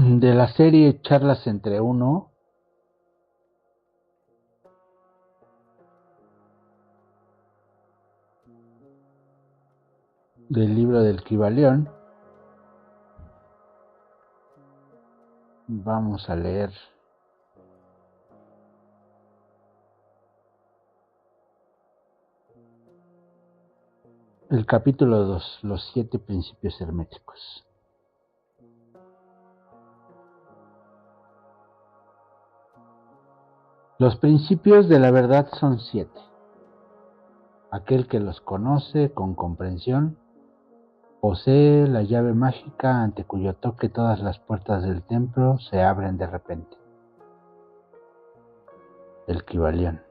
de la serie Charlas entre Uno, del libro del Kybalión. Vamos a leer el capítulo 2, los 7 principios herméticos. Los principios de la verdad son 7. Aquel que los conoce con comprensión posee la llave mágica ante cuyo toque todas las puertas del templo se abren de repente. El Kybalión.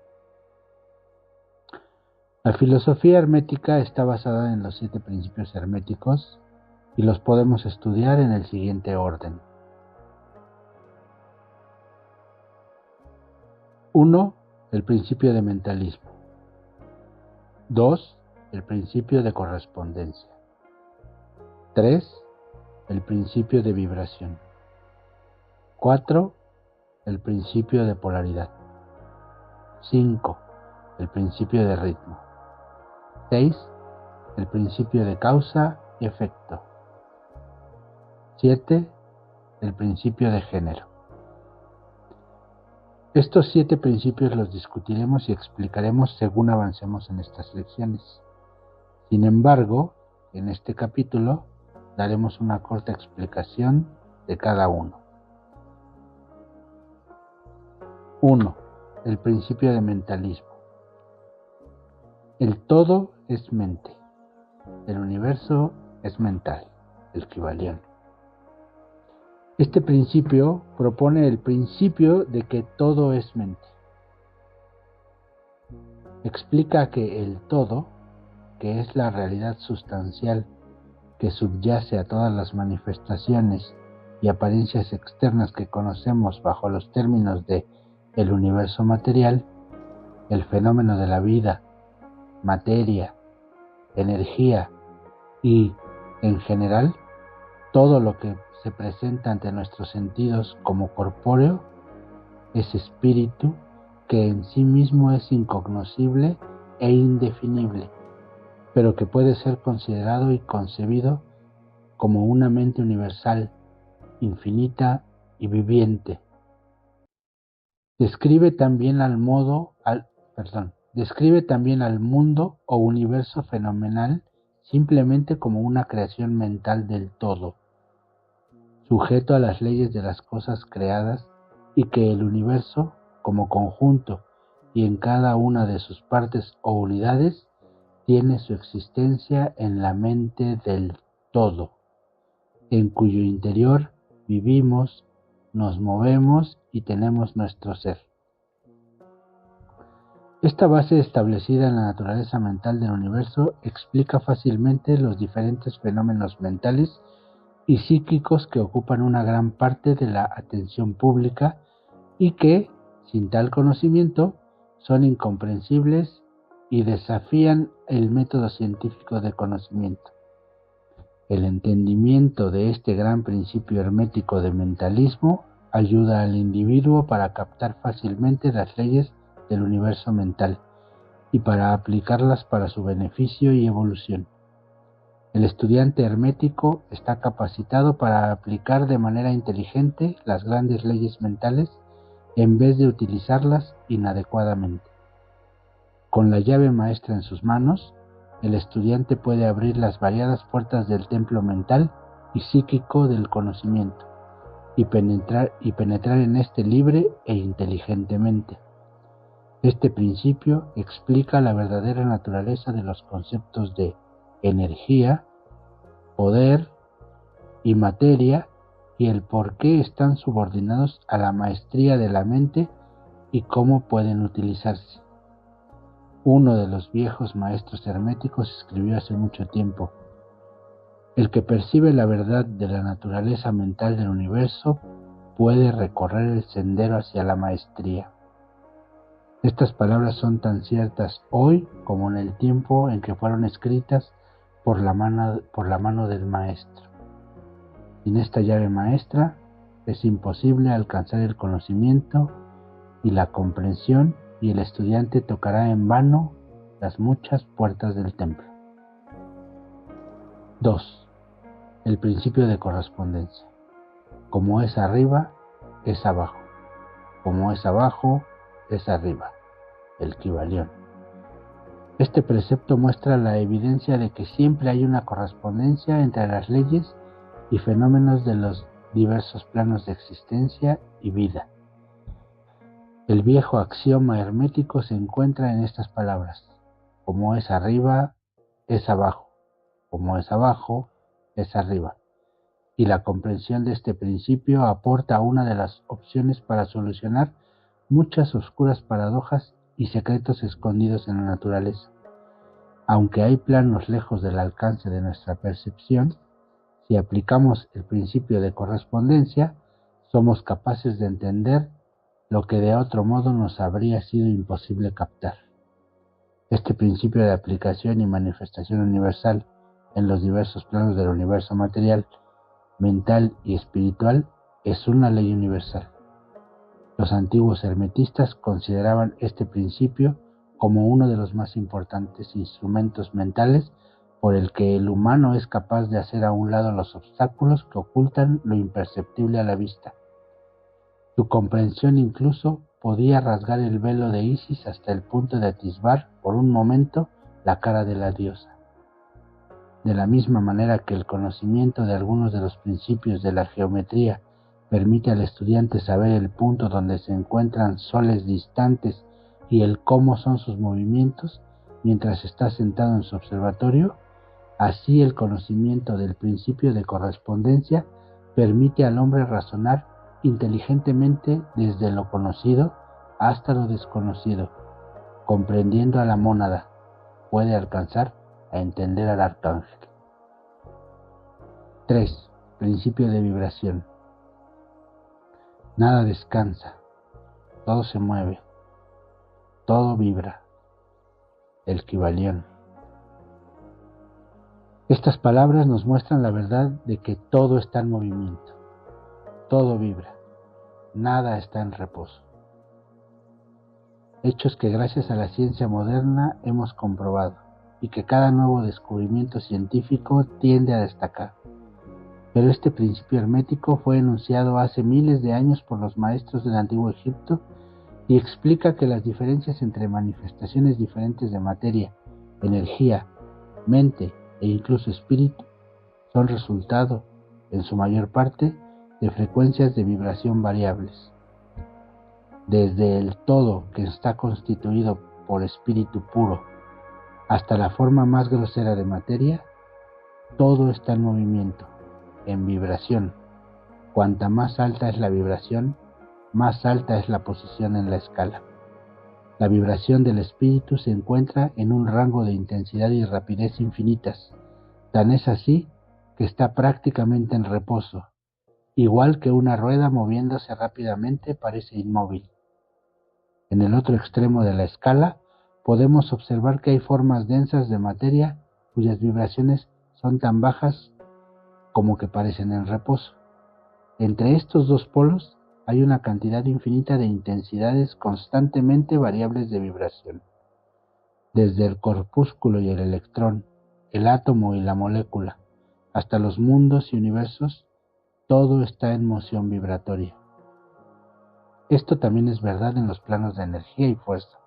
La filosofía hermética está basada en los 7 principios herméticos y los podemos estudiar en el siguiente orden. 1. El principio de mentalismo. 2. El principio de correspondencia. 3. El principio de vibración. 4. El principio de polaridad. 5. El principio de ritmo. 6. El principio de causa y efecto. 7. El principio de género. Estos 7 principios los discutiremos y explicaremos según avancemos en estas lecciones. Sin embargo, en este capítulo daremos una corta explicación de cada uno. 1. El principio de mentalismo. El todo es mente. El universo es mental. El Kybalión. Este principio propone el principio de que todo es mente. Explica que el todo, que es la realidad sustancial que subyace a todas las manifestaciones y apariencias externas que conocemos bajo los términos de el universo material, el fenómeno de la vida, materia, energía y, en general, todo lo que se presenta ante nuestros sentidos como corpóreo es espíritu que en sí mismo es incognoscible e indefinible, pero que puede ser considerado y concebido como una mente universal, infinita y viviente. Describe también al mundo o universo fenomenal simplemente como una creación mental del todo, sujeto a las leyes de las cosas creadas, y que el universo, como conjunto y en cada una de sus partes o unidades, tiene su existencia en la mente del todo, en cuyo interior vivimos, nos movemos y tenemos nuestro ser. Esta base establecida en la naturaleza mental del universo explica fácilmente los diferentes fenómenos mentales y psíquicos que ocupan una gran parte de la atención pública y que, sin tal conocimiento, son incomprensibles y desafían el método científico de conocimiento. El entendimiento de este gran principio hermético de mentalismo ayuda al individuo para captar fácilmente las leyes del universo mental y para aplicarlas para su beneficio y evolución. El estudiante hermético está capacitado para aplicar de manera inteligente las grandes leyes mentales en vez de utilizarlas inadecuadamente. Con la llave maestra en sus manos, el estudiante puede abrir las variadas puertas del templo mental y psíquico del conocimiento y penetrar en este libre e inteligentemente. Este principio explica la verdadera naturaleza de los conceptos de energía, poder y materia y el por qué están subordinados a la maestría de la mente y cómo pueden utilizarse. Uno de los viejos maestros herméticos escribió hace mucho tiempo: el que percibe la verdad de la naturaleza mental del universo puede recorrer el sendero hacia la maestría. Estas palabras son tan ciertas hoy como en el tiempo en que fueron escritas por la mano del maestro. Sin esta llave maestra, es imposible alcanzar el conocimiento y la comprensión, y el estudiante tocará en vano las muchas puertas del templo. 2. El principio de correspondencia. Como es arriba, es abajo. Como es abajo, es arriba. El Kybalión. Este precepto muestra la evidencia de que siempre hay una correspondencia entre las leyes y fenómenos de los diversos planos de existencia y vida. El viejo axioma hermético se encuentra en estas palabras: como es arriba, es abajo; como es abajo, es arriba. Y la comprensión de este principio aporta una de las opciones para solucionar muchas oscuras paradojas y secretos escondidos en la naturaleza. Aunque hay planos lejos del alcance de nuestra percepción, si aplicamos el principio de correspondencia, somos capaces de entender lo que de otro modo nos habría sido imposible captar. Este principio de aplicación y manifestación universal en los diversos planos del universo material, mental y espiritual es una ley universal. Los antiguos hermetistas consideraban este principio como uno de los más importantes instrumentos mentales por el que el humano es capaz de hacer a un lado los obstáculos que ocultan lo imperceptible a la vista. Su comprensión incluso podía rasgar el velo de Isis hasta el punto de atisbar por un momento la cara de la diosa. De la misma manera que el conocimiento de algunos de los principios de la geometría permite al estudiante saber el punto donde se encuentran soles distantes y el cómo son sus movimientos mientras está sentado en su observatorio, así el conocimiento del principio de correspondencia permite al hombre razonar inteligentemente desde lo conocido hasta lo desconocido. Comprendiendo a la mónada, puede alcanzar a entender al arcángel. 3. Principio de vibración. Nada descansa, todo se mueve, todo vibra. El Kybalión. Estas palabras nos muestran la verdad de que todo está en movimiento, todo vibra, nada está en reposo. Hechos que gracias a la ciencia moderna hemos comprobado y que cada nuevo descubrimiento científico tiende a destacar. Pero este principio hermético fue enunciado hace miles de años por los maestros del Antiguo Egipto y explica que las diferencias entre manifestaciones diferentes de materia, energía, mente e incluso espíritu son resultado, en su mayor parte, de frecuencias de vibración variables. Desde el todo que está constituido por espíritu puro hasta la forma más grosera de materia, todo está en movimiento, en vibración. Cuanta más alta es la vibración, más alta es la posición en la escala. La vibración del espíritu se encuentra en un rango de intensidad y rapidez infinitas. Tan es así que está prácticamente en reposo, igual que una rueda moviéndose rápidamente parece inmóvil. En el otro extremo de la escala podemos observar que hay formas densas de materia cuyas vibraciones son tan bajas como que parecen en reposo. Entre estos dos polos hay una cantidad infinita de intensidades constantemente variables de vibración. Desde el corpúsculo y el electrón, el átomo y la molécula, hasta los mundos y universos, todo está en moción vibratoria. Esto también es verdad en los planos de energía y fuerza,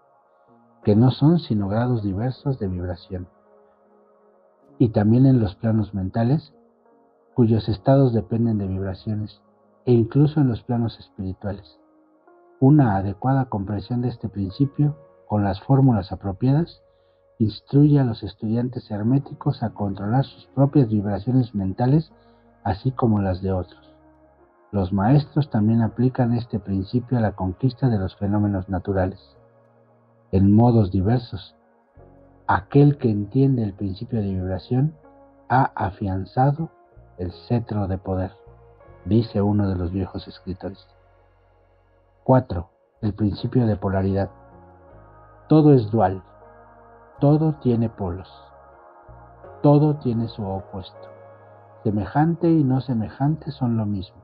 que no son sino grados diversos de vibración, y también en los planos mentales, cuyos estados dependen de vibraciones, e incluso en los planos espirituales. Una adecuada comprensión de este principio, con las fórmulas apropiadas, instruye a los estudiantes herméticos a controlar sus propias vibraciones mentales, así como las de otros. Los maestros también aplican este principio a la conquista de los fenómenos naturales, en modos diversos. Aquel que entiende el principio de vibración ha afianzado el cetro de poder, dice uno de los viejos escritores. 4. El principio de polaridad. Todo es dual, todo tiene polos, todo tiene su opuesto. Semejante y no semejante son lo mismo.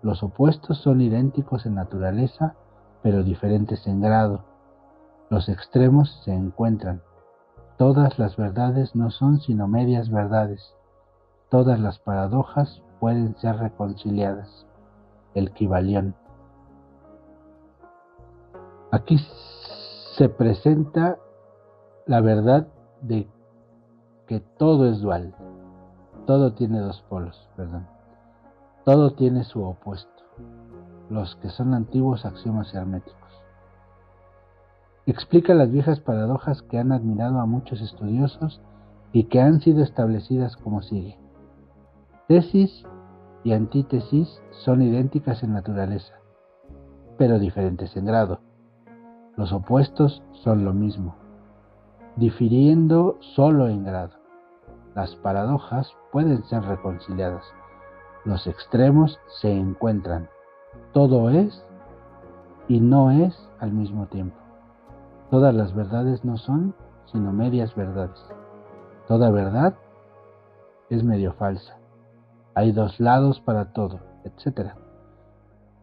Los opuestos son idénticos en naturaleza, pero diferentes en grado. Los extremos se encuentran. Todas las verdades no son sino medias verdades. Todas las paradojas pueden ser reconciliadas. El Kybalión. Aquí se presenta la verdad de que todo es dual. Todo tiene dos polos, Todo tiene su opuesto. Los que son antiguos axiomas herméticos. Explica las viejas paradojas que han admirado a muchos estudiosos y que han sido establecidas como sigue. Tesis y antítesis son idénticas en naturaleza, pero diferentes en grado. Los opuestos son lo mismo, difiriendo solo en grado. Las paradojas pueden ser reconciliadas. Los extremos se encuentran. Todo es y no es al mismo tiempo. Todas las verdades no son sino medias verdades. Toda verdad es medio falsa. Hay dos lados para todo, etc.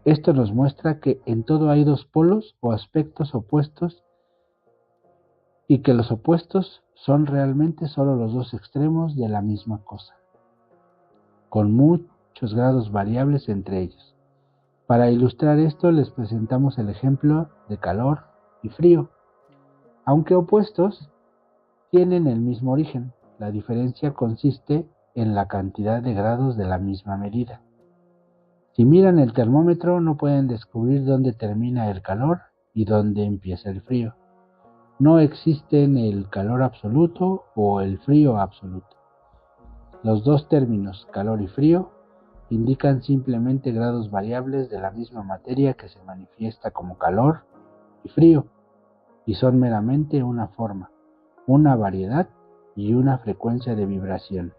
Esto nos muestra que en todo hay dos polos o aspectos opuestos y que los opuestos son realmente solo los dos extremos de la misma cosa, con muchos grados variables entre ellos. Para ilustrar esto les presentamos el ejemplo de calor y frío. Aunque opuestos, tienen el mismo origen. La diferencia consiste en la cantidad de grados de la misma medida. Si miran el termómetro, no pueden descubrir dónde termina el calor y dónde empieza el frío. No existen el calor absoluto o el frío absoluto. Los dos términos, calor y frío, indican simplemente grados variables de la misma materia que se manifiesta como calor y frío, y son meramente una forma, una variedad y una frecuencia de vibración.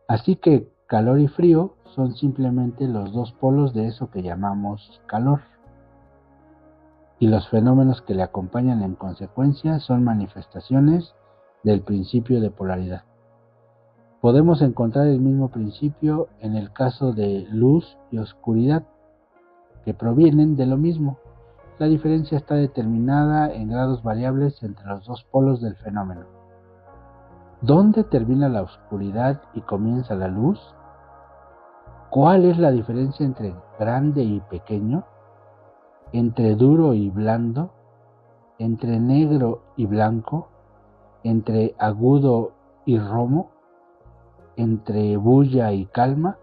Así que calor y frío son simplemente los dos polos de eso que llamamos calor. Y los fenómenos que le acompañan en consecuencia son manifestaciones del principio de polaridad. Podemos encontrar el mismo principio en el caso de luz y oscuridad, que provienen de lo mismo. La diferencia está determinada en grados variables entre los dos polos del fenómeno. ¿Dónde termina la oscuridad y comienza la luz? ¿Cuál es la diferencia entre grande y pequeño? ¿Entre duro y blando? ¿Entre negro y blanco? ¿Entre agudo y romo? ¿Entre bulla y calma?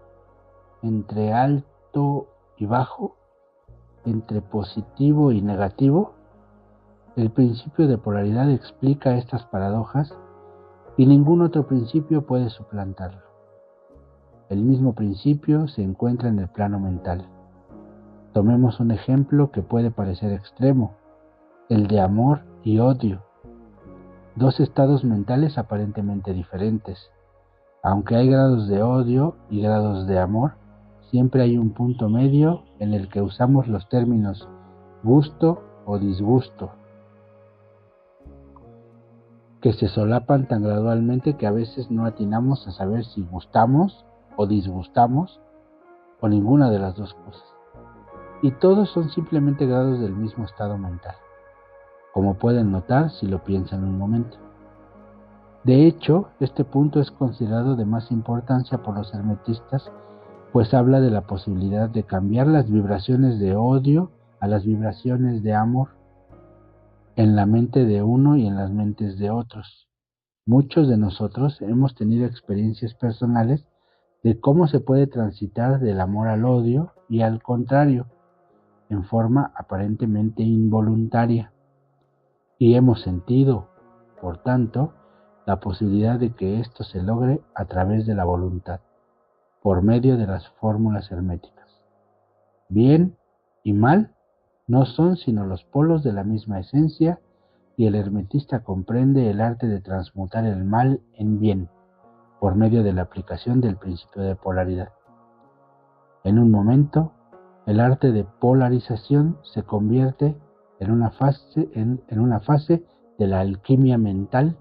¿Entre alto y bajo? ¿Entre positivo y negativo? El principio de polaridad explica estas paradojas y ningún otro principio puede suplantarlo. El mismo principio se encuentra en el plano mental. Tomemos un ejemplo que puede parecer extremo, el de amor y odio. Dos estados mentales aparentemente diferentes. Aunque hay grados de odio y grados de amor, siempre hay un punto medio en el que usamos los términos gusto o disgusto, que se solapan tan gradualmente que a veces no atinamos a saber si gustamos o disgustamos o ninguna de las dos cosas. Y todos son simplemente grados del mismo estado mental, como pueden notar si lo piensan un momento. De hecho, este punto es considerado de más importancia por los hermetistas, pues habla de la posibilidad de cambiar las vibraciones de odio a las vibraciones de amor en la mente de uno y en las mentes de otros. Muchos de nosotros hemos tenido experiencias personales de cómo se puede transitar del amor al odio y al contrario, en forma aparentemente involuntaria. Y hemos sentido, por tanto, la posibilidad de que esto se logre a través de la voluntad, por medio de las fórmulas herméticas. Bien y mal no son sino los polos de la misma esencia, y el hermetista comprende el arte de transmutar el mal en bien, por medio de la aplicación del principio de polaridad. En un momento, el arte de polarización se convierte en una fase de la alquimia mental,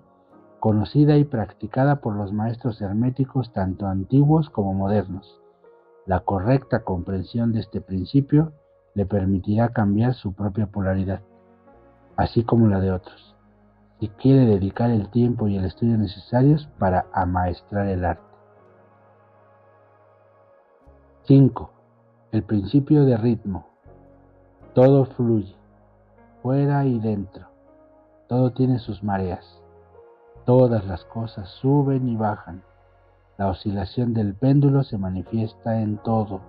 conocida y practicada por los maestros herméticos tanto antiguos como modernos. La correcta comprensión de este principio le permitirá cambiar su propia polaridad, así como la de otros, si quiere dedicar el tiempo y el estudio necesarios para amaestrar el arte. 5. El principio de ritmo. Todo fluye, fuera y dentro. Todo tiene sus mareas. Todas las cosas suben y bajan. La oscilación del péndulo se manifiesta en todo.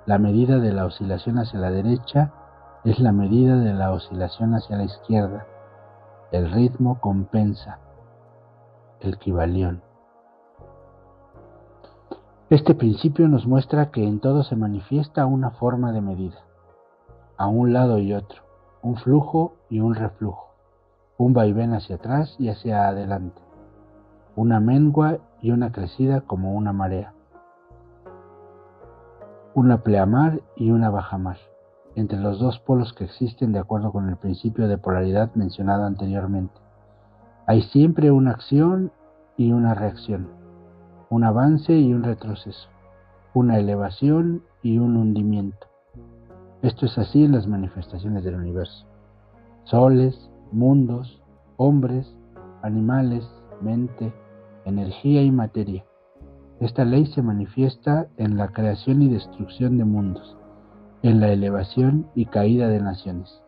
La medida de la oscilación hacia la derecha es la medida de la oscilación hacia la izquierda. El ritmo compensa. El Kybalión. Este principio nos muestra que en todo se manifiesta una forma de medida, a un lado y otro, un flujo y un reflujo, un vaivén hacia atrás y hacia adelante, una mengua y una crecida como una marea, una pleamar y una bajamar, entre los dos polos que existen de acuerdo con el principio de polaridad mencionado anteriormente. Hay siempre una acción y una reacción, un avance y un retroceso, una elevación y un hundimiento. Esto es así en las manifestaciones del universo. Soles, mundos, hombres, animales, mente, energía y materia. Esta ley se manifiesta en la creación y destrucción de mundos, en la elevación y caída de naciones,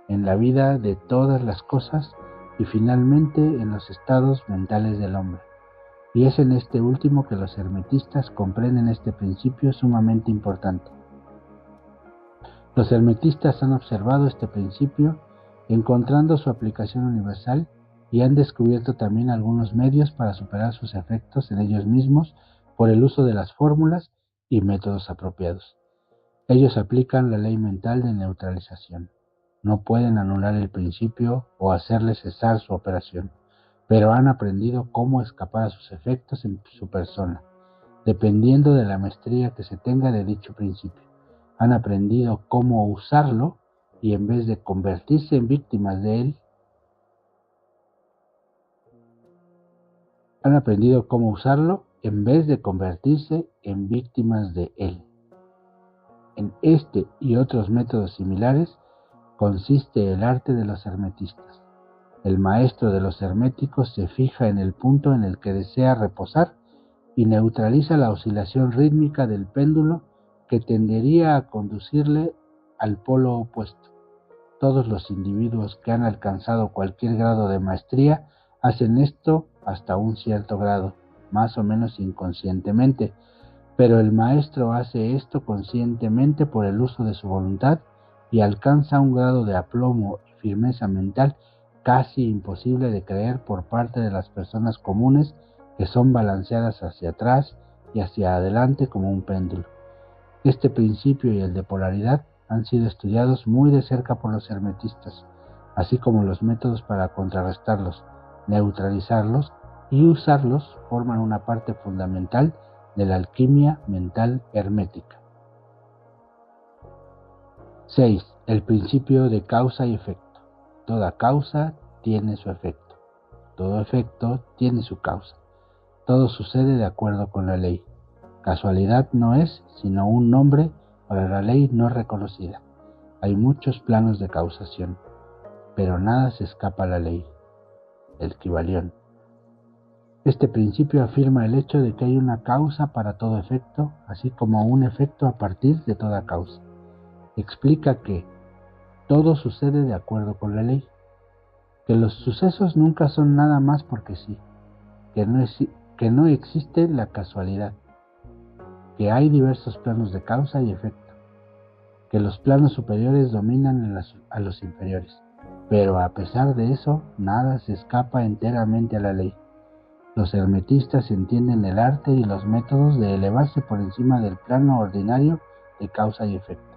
en la vida de todas las cosas y finalmente en los estados mentales del hombre. Y es en este último que los hermetistas comprenden este principio sumamente importante. Los hermetistas han observado este principio, encontrando su aplicación universal, y han descubierto también algunos medios para superar sus efectos en ellos mismos por el uso de las fórmulas y métodos apropiados. Ellos aplican la ley mental de neutralización. No pueden anular el principio o hacerle cesar su operación, pero han aprendido cómo escapar a sus efectos en su persona, dependiendo de la maestría que se tenga de dicho principio. Han aprendido cómo usarlo y en vez de convertirse en víctimas de él, han aprendido cómo usarlo en vez de convertirse en víctimas de él. En este y otros métodos similares consiste el arte de los hermetistas. El maestro de los herméticos se fija en el punto en el que desea reposar y neutraliza la oscilación rítmica del péndulo que tendería a conducirle al polo opuesto. Todos los individuos que han alcanzado cualquier grado de maestría hacen esto hasta un cierto grado, más o menos inconscientemente, pero el maestro hace esto conscientemente por el uso de su voluntad y alcanza un grado de aplomo y firmeza mental casi imposible de creer por parte de las personas comunes, que son balanceadas hacia atrás y hacia adelante como un péndulo. Este principio y el de polaridad han sido estudiados muy de cerca por los hermetistas, así como los métodos para contrarrestarlos, neutralizarlos y usarlos forman una parte fundamental de la alquimia mental hermética. 6. El principio de causa y efecto. Toda causa tiene su efecto. Todo efecto tiene su causa. Todo sucede de acuerdo con la ley. Casualidad no es sino un nombre para la ley no reconocida. Hay muchos planos de causación, pero nada se escapa a la ley. El Kybalión. Este principio afirma el hecho de que hay una causa para todo efecto, así como un efecto a partir de toda causa. Explica que todo sucede de acuerdo con la ley, que los sucesos nunca son nada más porque sí, que no existe la casualidad, que hay diversos planos de causa y efecto, que los planos superiores dominan a los inferiores, pero a pesar de eso, nada se escapa enteramente a la ley. Los hermetistas entienden el arte y los métodos de elevarse por encima del plano ordinario de causa y efecto,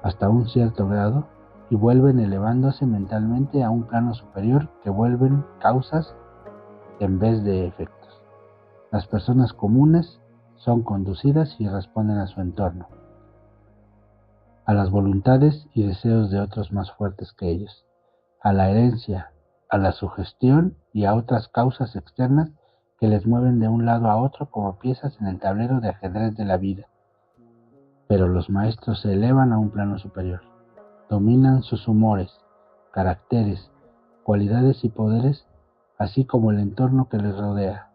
hasta un cierto grado, y vuelven elevándose mentalmente a un plano superior que vuelven causas en vez de efectos. Las personas comunes son conducidas y responden a su entorno, a las voluntades y deseos de otros más fuertes que ellos, a la herencia, a la sugestión y a otras causas externas que les mueven de un lado a otro como piezas en el tablero de ajedrez de la vida. Pero los maestros se elevan a un plano superior, dominan sus humores, caracteres, cualidades y poderes, así como el entorno que les rodea.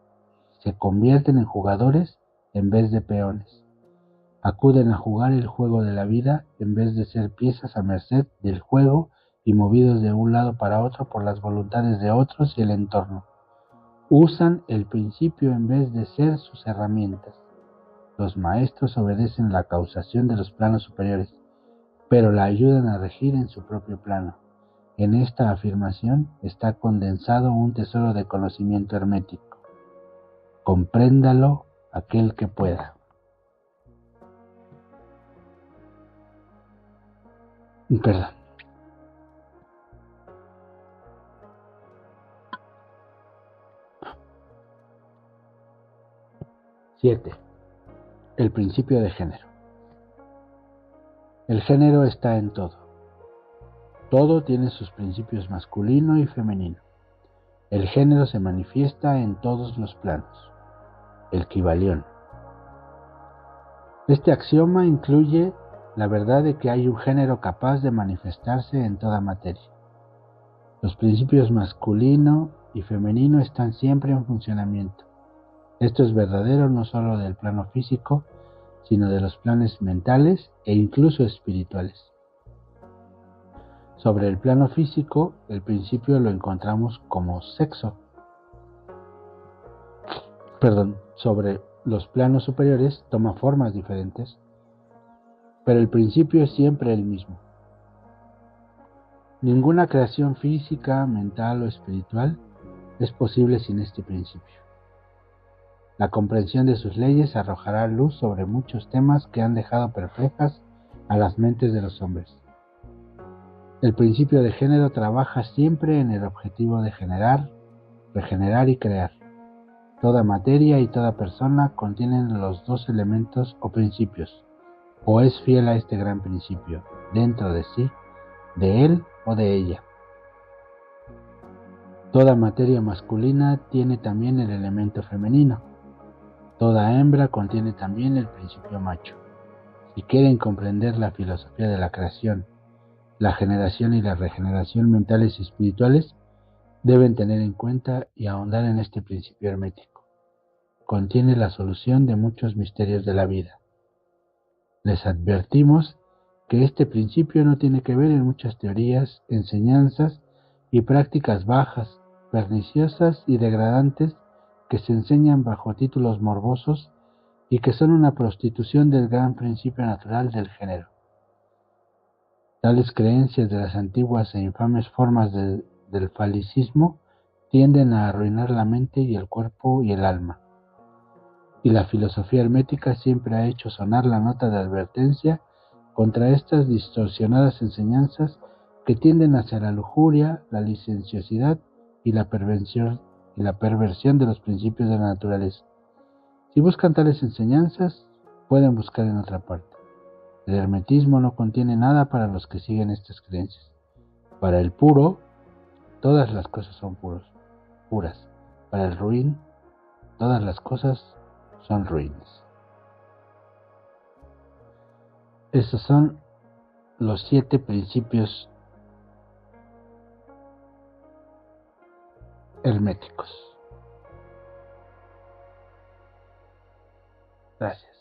Se convierten en jugadores en vez de peones. Acuden a jugar el juego de la vida en vez de ser piezas a merced del juego y movidos de un lado para otro por las voluntades de otros y el entorno. Usan el principio en vez de ser sus herramientas. Los maestros obedecen la causación de los planos superiores, pero la ayudan a regir en su propio plano. En esta afirmación está condensado un tesoro de conocimiento hermético. Compréndalo aquel que pueda. Perdón. Siete. El principio de género. El género está en todo. Todo tiene sus principios masculino y femenino. El género se manifiesta en todos los planos. El Kybalión. Este axioma incluye la verdad de que hay un género capaz de manifestarse en toda materia. Los principios masculino y femenino están siempre en funcionamiento. Esto es verdadero no solo del plano físico, sino de los planes mentales e incluso espirituales. Sobre el plano físico, el principio lo encontramos como sexo. Sobre los planos superiores toma formas diferentes, pero el principio es siempre el mismo. Ninguna creación física, mental o espiritual es posible sin este principio. La comprensión de sus leyes arrojará luz sobre muchos temas que han dejado perplejas a las mentes de los hombres. El principio de género trabaja siempre en el objetivo de generar, regenerar y crear. Toda materia y toda persona contienen los dos elementos o principios, o es fiel a este gran principio, dentro de sí, de él o de ella. Toda materia masculina tiene también el elemento femenino. Toda hembra contiene también el principio macho. Si quieren comprender la filosofía de la creación, la generación y la regeneración mentales y espirituales, deben tener en cuenta y ahondar en este principio hermético. Contiene la solución de muchos misterios de la vida. Les advertimos que este principio no tiene que ver en muchas teorías, enseñanzas y prácticas bajas, perniciosas y degradantes que se enseñan bajo títulos morbosos y que son una prostitución del gran principio natural del género. Tales creencias de las antiguas e infames formas del falicismo tienden a arruinar la mente y el cuerpo y el alma. Y la filosofía hermética siempre ha hecho sonar la nota de advertencia contra estas distorsionadas enseñanzas que tienden hacia la lujuria, la licenciosidad y la perversión de los principios de la naturaleza. Si buscan tales enseñanzas, pueden buscar en otra parte. El hermetismo no contiene nada para los que siguen estas creencias. Para el puro, todas las cosas son puras. Para el ruin, todas las cosas son ruines. Estos son los 7 principios herméticos. Gracias.